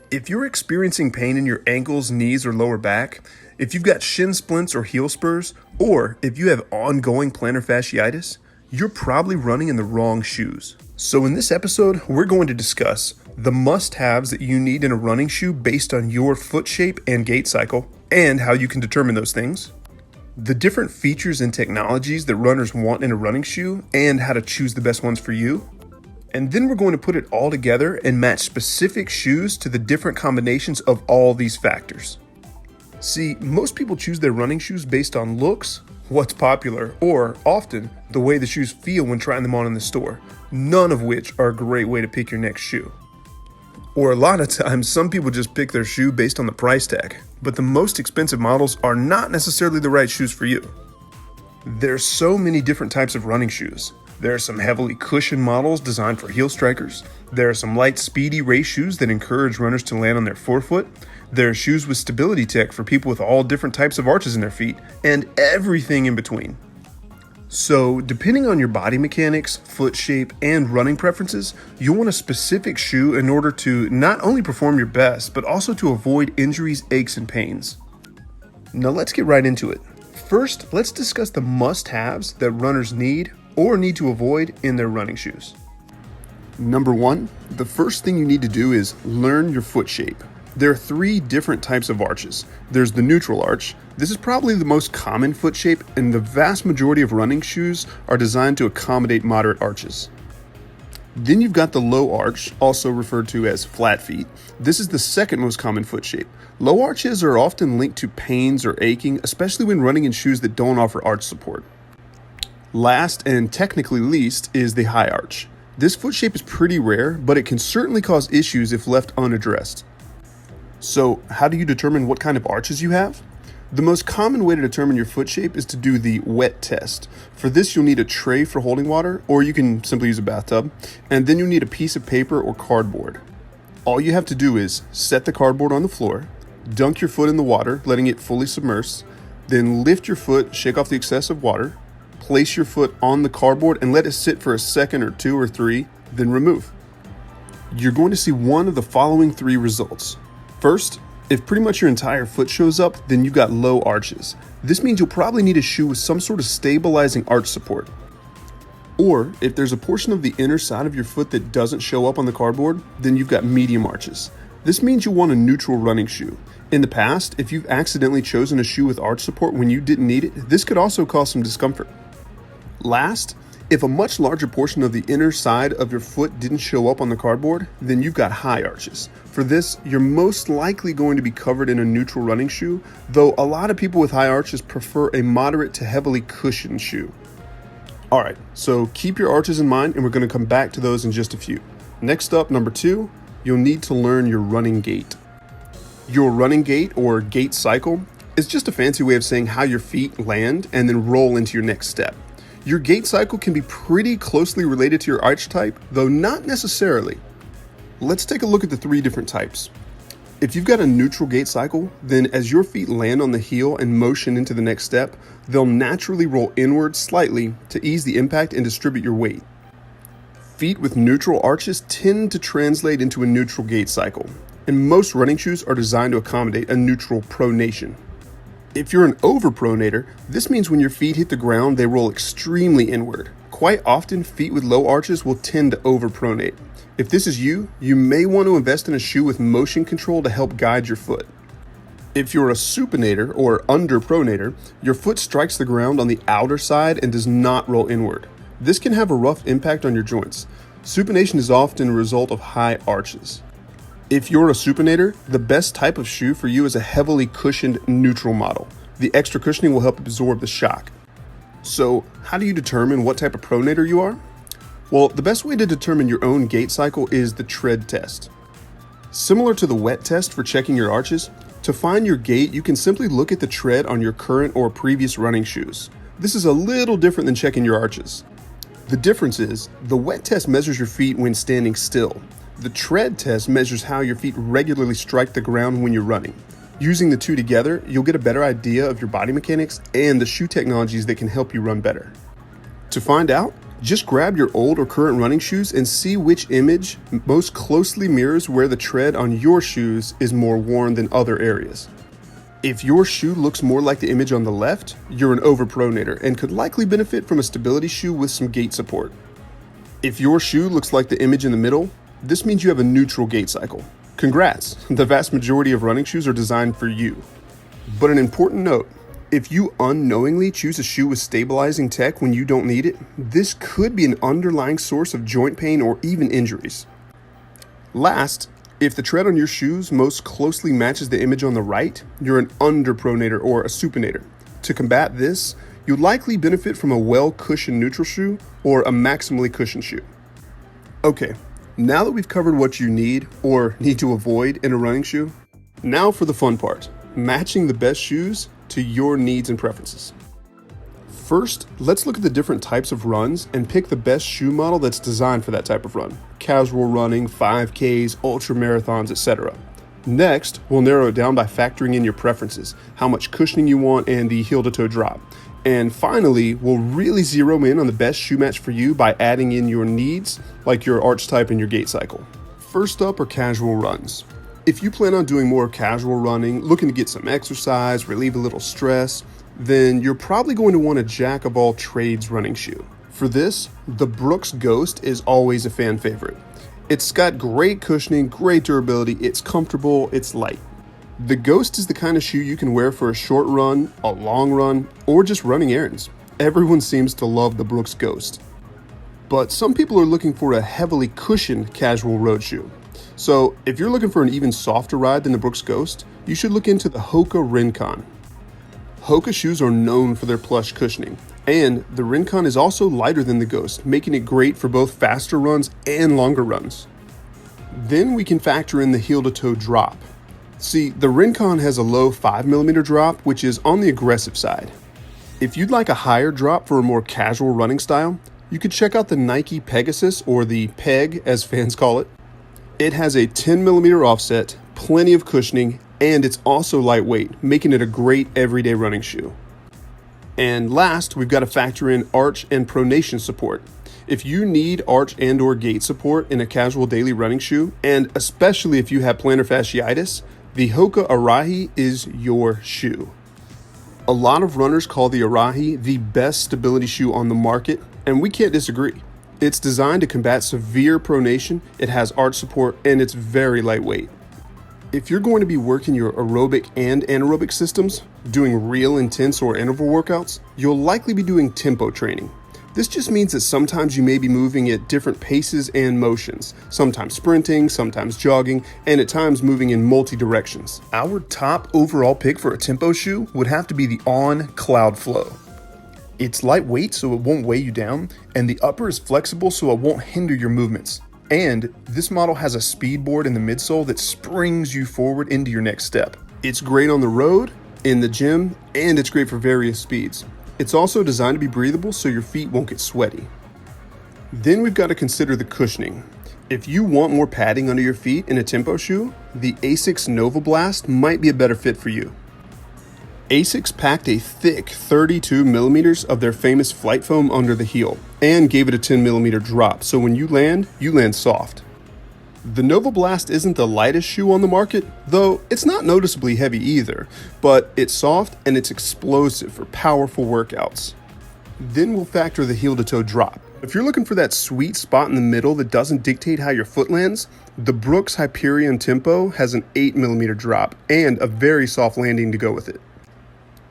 If you're experiencing pain in your ankles, knees, or lower back, if you've got shin splints or heel spurs, or if you have ongoing plantar fasciitis, you're probably running in the wrong shoes. So in this episode, we're going to discuss the must-haves that you need in a running shoe based on your foot shape and gait cycle, and how you can determine those things, the different features and technologies that runners want in a running shoe, and how to choose the best ones for you. And then we're going to put it all together and match specific shoes to the different combinations of all these factors. See, most people choose their running shoes based on looks, what's popular, or often the way the shoes feel when trying them on in the store, none of which are a great way to pick your next shoe. Or a lot of times, some people just pick their shoe based on the price tag, but the most expensive models are not necessarily the right shoes for you. There's so many different types of running shoes. There are some heavily cushioned models designed for heel strikers. There are some light, speedy race shoes that encourage runners to land on their forefoot. There are shoes with stability tech for people with all different types of arches in their feet, and everything in between. So, depending on your body mechanics, foot shape, and running preferences, you'll want a specific shoe in order to not only perform your best, but also to avoid injuries, aches, and pains. Now let's get right into it. First, let's discuss the must-haves that runners need or need to avoid in their running shoes. Number one, the first thing you need to do is learn your foot shape. There are three different types of arches. There's the neutral arch. This is probably the most common foot shape, and the vast majority of running shoes are designed to accommodate moderate arches. Then you've got the low arch, also referred to as flat feet. This is the second most common foot shape. Low arches are often linked to pains or aching, especially when running in shoes that don't offer arch support. Last, and technically least, is the high arch. This foot shape is pretty rare, but it can certainly cause issues if left unaddressed. So, how do you determine what kind of arches you have? The most common way to determine your foot shape is to do the wet test. For this, you'll need a tray for holding water, or you can simply use a bathtub, and then you'll need a piece of paper or cardboard. All you have to do is set the cardboard on the floor, dunk your foot in the water, letting it fully submerge, then lift your foot, shake off the excessive water, place your foot on the cardboard and let it sit for a second or two or three, then remove. You're going to see one of the following three results. First, if pretty much your entire foot shows up, then you've got low arches. This means you'll probably need a shoe with some sort of stabilizing arch support. Or, if there's a portion of the inner side of your foot that doesn't show up on the cardboard, then you've got medium arches. This means you want a neutral running shoe. In the past, if you've accidentally chosen a shoe with arch support when you didn't need it, this could also cause some discomfort. Last, if a much larger portion of the inner side of your foot didn't show up on the cardboard, then you've got high arches. For this, you're most likely going to be covered in a neutral running shoe, though a lot of people with high arches prefer a moderate to heavily cushioned shoe. Alright, so keep your arches in mind, and we're going to come back to those in just a few. Next up, number two, you'll need to learn your running gait. Your running gait, or gait cycle, is just a fancy way of saying how your feet land and then roll into your next step. Your gait cycle can be pretty closely related to your arch type, though not necessarily. Let's take a look at the three different types. If you've got a neutral gait cycle, then as your feet land on the heel and motion into the next step, they'll naturally roll inward slightly to ease the impact and distribute your weight. Feet with neutral arches tend to translate into a neutral gait cycle, and most running shoes are designed to accommodate a neutral pronation. If you're an overpronator, this means when your feet hit the ground, they roll extremely inward. Quite often, feet with low arches will tend to overpronate. If this is you, you may want to invest in a shoe with motion control to help guide your foot. If you're a supinator or underpronator, your foot strikes the ground on the outer side and does not roll inward. This can have a rough impact on your joints. Supination is often a result of high arches. If you're a supinator, the best type of shoe for you is a heavily cushioned neutral model. The extra cushioning will help absorb the shock. So, how do you determine what type of pronator you are? Well, the best way to determine your own gait cycle is the tread test. Similar to the wet test for checking your arches, to find your gait, you can simply look at the tread on your current or previous running shoes. This is a little different than checking your arches. The difference is, the wet test measures your feet when standing still. The tread test measures how your feet regularly strike the ground when you're running. Using the two together, you'll get a better idea of your body mechanics and the shoe technologies that can help you run better. To find out, Just grab your old or current running shoes and see which image most closely mirrors where the tread on your shoes is more worn than other areas. If your shoe looks more like the image on the left, you're an overpronator and could likely benefit from a stability shoe with some gait support. If your shoe looks like the image in the middle, this means you have a neutral gait cycle. Congrats, the vast majority of running shoes are designed for you. But an important note, if you unknowingly choose a shoe with stabilizing tech when you don't need it, this could be an underlying source of joint pain or even injuries. Last, if the tread on your shoes most closely matches the image on the right, you're an underpronator or a supinator. To combat this, you'll likely benefit from a well-cushioned neutral shoe or a maximally cushioned shoe. Okay, now that we've covered what you need or need to avoid in a running shoe, now for the fun part, matching the best shoes to your needs and preferences. First, let's look at the different types of runs and pick the best shoe model that's designed for that type of run. Casual running, 5Ks, ultramarathons, etc. Next, we'll narrow it down by factoring in your preferences, how much cushioning you want, and the heel-to-toe drop. And finally, we'll really zero in on the best shoe match for you by adding in your needs, like your arch type and your gait cycle. First up are casual runs. If you plan on doing more casual running, looking to get some exercise, relieve a little stress, then you're probably going to want a jack of all trades running shoe. For this, the Brooks Ghost is always a fan favorite. It's got great cushioning, great durability, it's comfortable, it's light. The Ghost is the kind of shoe you can wear for a short run, a long run, or just running errands. Everyone seems to love the Brooks Ghost. But some people are looking for a heavily cushioned casual road shoe. So if you're looking for an even softer ride than the Brooks Ghost, you should look into the Hoka Rincon. Hoka shoes are known for their plush cushioning, and the Rincon is also lighter than the Ghost, making it great for both faster runs and longer runs. Then we can factor in the heel-to-toe drop. See, the Rincon has a low 5mm drop, which is on the aggressive side. If you'd like a higher drop for a more casual running style, you could check out the Nike Pegasus, or the Peg as fans call it. It has a 10mm offset, plenty of cushioning, and it's also lightweight, making it a great everyday running shoe. And last, we've got to factor in arch and pronation support. If you need arch and or gait support in a casual daily running shoe, and especially if you have plantar fasciitis, the Hoka Arahi is your shoe. A lot of runners call the Arahi the best stability shoe on the market, and we can't disagree. It's designed to combat severe pronation, it has arch support, and it's very lightweight. If you're going to be working your aerobic and anaerobic systems, doing real intense or interval workouts, you'll likely be doing tempo training. This just means that sometimes you may be moving at different paces and motions, sometimes sprinting, sometimes jogging, and at times moving in multi-directions. Our top overall pick for a tempo shoe would have to be the On Cloudflow. It's lightweight so it won't weigh you down, and the upper is flexible so it won't hinder your movements. And this model has a speed board in the midsole that springs you forward into your next step. It's great on the road, in the gym, and it's great for various speeds. It's also designed to be breathable so your feet won't get sweaty. Then we've got to consider the cushioning. If you want more padding under your feet in a tempo shoe, the ASICS Novablast might be a better fit for you. ASICS packed a thick 32mm of their famous flight foam under the heel and gave it a 10mm drop, so when you land soft. The Novablast isn't the lightest shoe on the market, though it's not noticeably heavy either, but it's soft and it's explosive for powerful workouts. Then we'll factor the heel-to-toe drop. If you're looking for that sweet spot in the middle that doesn't dictate how your foot lands, the Brooks Hyperion Tempo has an 8mm drop and a very soft landing to go with it.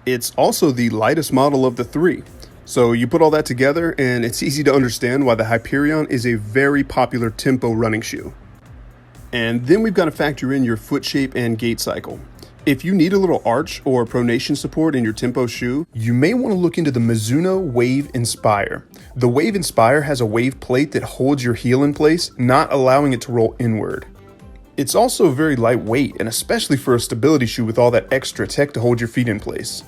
It's also the lightest model of the three. So you put all that together and it's easy to understand why the Hyperion is a very popular tempo running shoe. And then we've got to factor in your foot shape and gait cycle. If you need a little arch or pronation support in your tempo shoe, you may want to look into the Mizuno Wave Inspire. The Wave Inspire has a wave plate that holds your heel in place, not allowing it to roll inward. It's also very lightweight, and especially for a stability shoe with all that extra tech to hold your feet in place.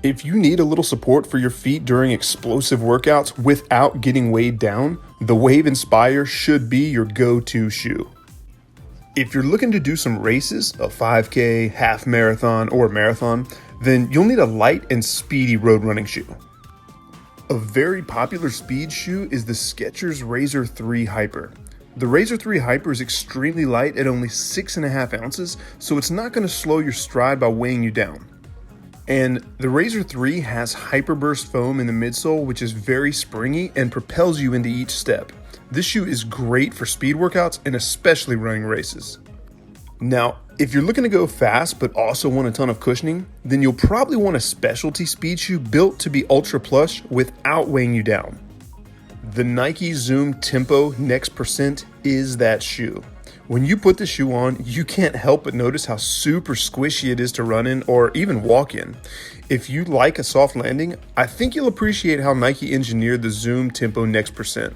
If you need a little support for your feet during explosive workouts without getting weighed down, the Wave Inspire should be your go-to shoe. If you're looking to do some races, a 5K, half marathon, or marathon, then you'll need a light and speedy road running shoe. A very popular speed shoe is the Skechers Razor 3 Hyper. The Razor 3 Hyper is extremely light at only 6.5 ounces, so it's not going to slow your stride by weighing you down. And the Razor 3 has hyperburst foam in the midsole, which is very springy and propels you into each step. This shoe is great for speed workouts and especially running races. Now, if you're looking to go fast but also want a ton of cushioning, then you'll probably want a specialty speed shoe built to be ultra plush without weighing you down. The Nike Zoom Tempo Next Percent is that shoe. When you put the shoe on, you can't help but notice how super squishy it is to run in or even walk in. If you like a soft landing, I think you'll appreciate how Nike engineered the Zoom Tempo Next Percent.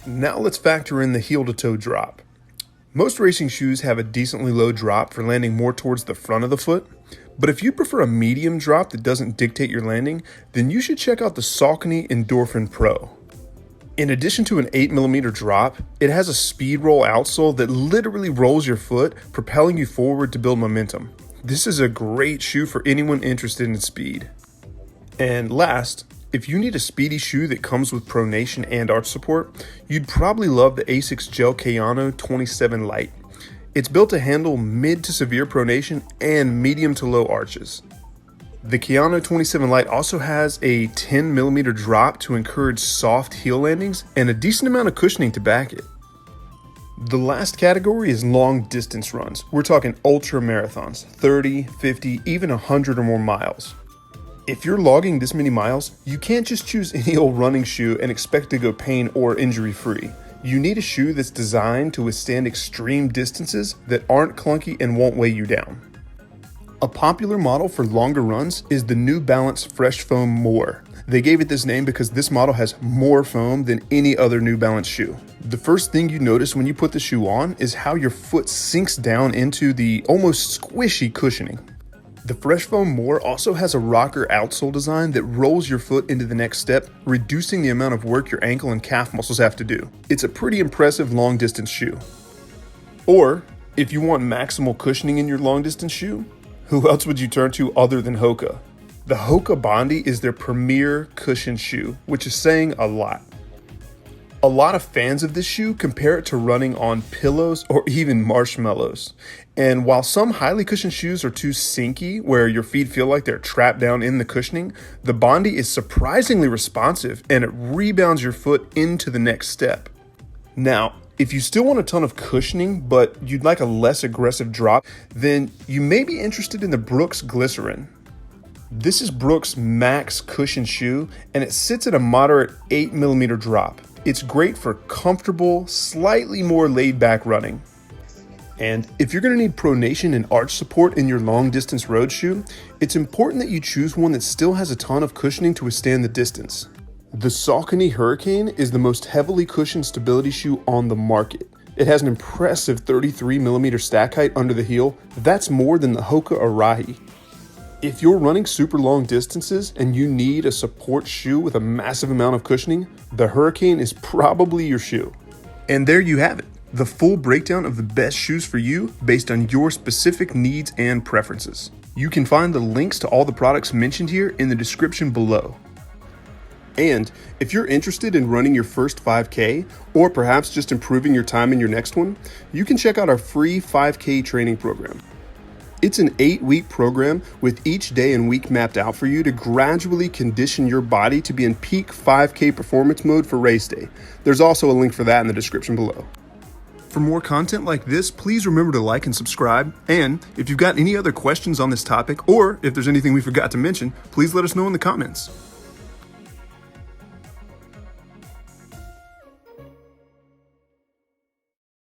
Now let's factor in the heel to toe drop. Most racing shoes have a decently low drop for landing more towards the front of the foot, but if you prefer a medium drop that doesn't dictate your landing, then you should check out the Saucony Endorphin Pro. In addition to an 8mm drop, it has a speed roll outsole that literally rolls your foot, propelling you forward to build momentum. This is a great shoe for anyone interested in speed. And last, if you need a speedy shoe that comes with pronation and arch support, you'd probably love the ASICS Gel Kayano 27 Lite. It's built to handle mid to severe pronation and medium to low arches. The Kayano 27 Lite also has a 10mm drop to encourage soft heel landings and a decent amount of cushioning to back it. The last category is long distance runs. We're talking ultra marathons, 30, 50, even 100 or more miles. If you're logging this many miles, you can't just choose any old running shoe and expect to go pain or injury free. You need a shoe that's designed to withstand extreme distances that aren't clunky and won't weigh you down. A popular model for longer runs is the New Balance Fresh Foam More. They gave it this name because this model has more foam than any other New Balance shoe. The first thing you notice when you put the shoe on is how your foot sinks down into the almost squishy cushioning. The Fresh Foam More also has a rocker outsole design that rolls your foot into the next step, reducing the amount of work your ankle and calf muscles have to do. It's a pretty impressive long distance shoe. Or, if you want maximal cushioning in your long distance shoe, who else would you turn to other than Hoka? The Hoka Bondi is their premier cushion shoe, which is saying a lot. A lot of fans of this shoe compare it to running on pillows or even marshmallows. And while some highly cushioned shoes are too sinky, where your feet feel like they're trapped down in the cushioning, the Bondi is surprisingly responsive and it rebounds your foot into the next step. Now, if you still want a ton of cushioning, but you'd like a less aggressive drop, then you may be interested in the Brooks Glycerin. This is Brooks' max cushion shoe, and it sits at a moderate 8mm drop. It's great for comfortable, slightly more laid-back running. And if you're going to need pronation and arch support in your long-distance road shoe, it's important that you choose one that still has a ton of cushioning to withstand the distance. The Saucony Hurricane is the most heavily cushioned stability shoe on the market. It has an impressive 33mm stack height under the heel. That's more than the Hoka Arahi. If you're running super long distances and you need a support shoe with a massive amount of cushioning, the Hurricane is probably your shoe. And there you have it, the full breakdown of the best shoes for you based on your specific needs and preferences. You can find the links to all the products mentioned here in the description below. And if you're interested in running your first 5K, or perhaps just improving your time in your next one, you can check out our free 5K training program. It's an 8-week program with each day and week mapped out for you to gradually condition your body to be in peak 5K performance mode for race day. There's also a link for that in the description below. For more content like this, please remember to like and subscribe. And if you've got any other questions on this topic, or if there's anything we forgot to mention, please let us know in the comments.